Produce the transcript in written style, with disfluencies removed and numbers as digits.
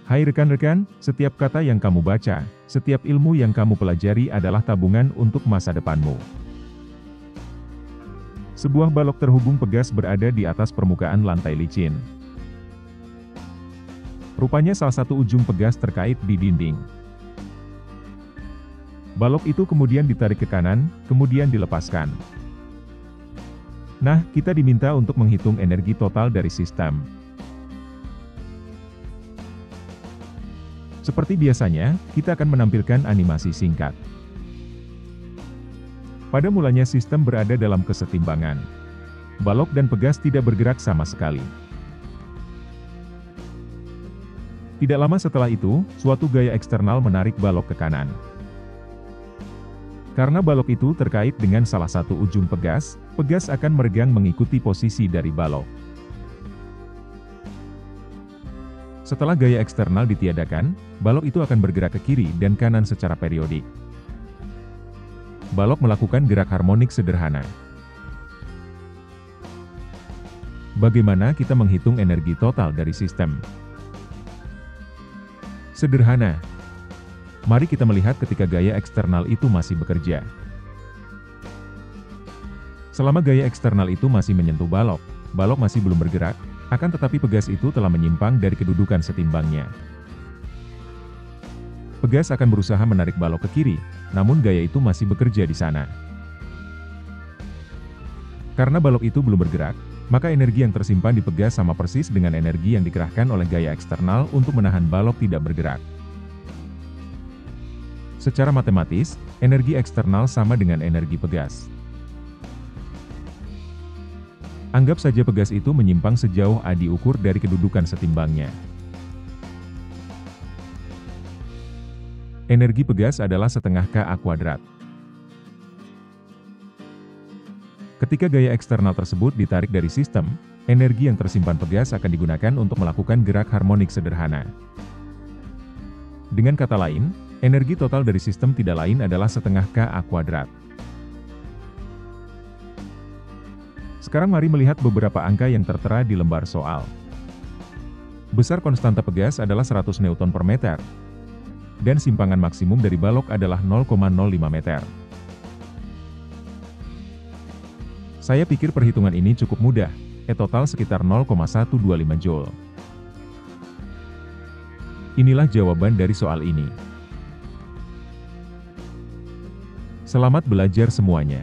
Hai rekan-rekan, setiap kata yang kamu baca, setiap ilmu yang kamu pelajari adalah tabungan untuk masa depanmu. Sebuah balok terhubung pegas berada di atas permukaan lantai licin. Rupanya salah satu ujung pegas terkait di dinding. Balok itu kemudian ditarik ke kanan, kemudian dilepaskan. Nah, kita diminta untuk menghitung energi total dari sistem. Seperti biasanya, kita akan menampilkan animasi singkat. Pada mulanya sistem berada dalam kesetimbangan. Balok dan pegas tidak bergerak sama sekali. Tidak lama setelah itu, suatu gaya eksternal menarik balok ke kanan. Karena balok itu terkait dengan salah satu ujung pegas, pegas akan meregang mengikuti posisi dari balok. Setelah gaya eksternal ditiadakan, balok itu akan bergerak ke kiri dan kanan secara periodik. Balok melakukan gerak harmonik sederhana. Bagaimana kita menghitung energi total dari sistem? Sederhana. Mari kita melihat ketika gaya eksternal itu masih bekerja. Selama gaya eksternal itu masih menyentuh balok, balok masih belum bergerak, akan tetapi pegas itu telah menyimpang dari kedudukan setimbangnya. Pegas akan berusaha menarik balok ke kiri, namun gaya itu masih bekerja di sana. Karena balok itu belum bergerak, maka energi yang tersimpan di pegas sama persis dengan energi yang dikerahkan oleh gaya eksternal untuk menahan balok tidak bergerak. Secara matematis, energi eksternal sama dengan energi pegas. Anggap saja pegas itu menyimpang sejauh A diukur dari kedudukan setimbangnya. Energi pegas adalah setengah Ka². Ketika gaya eksternal tersebut ditarik dari sistem, energi yang tersimpan pegas akan digunakan untuk melakukan gerak harmonik sederhana. Dengan kata lain, energi total dari sistem tidak lain adalah setengah Ka². Sekarang mari melihat beberapa angka yang tertera di lembar soal. Besar konstanta pegas adalah 100 Newton per meter. Dan simpangan maksimum dari balok adalah 0,05 meter. Saya pikir perhitungan ini cukup mudah, total sekitar 0,125 Joule. Inilah jawaban dari soal ini. Selamat belajar semuanya.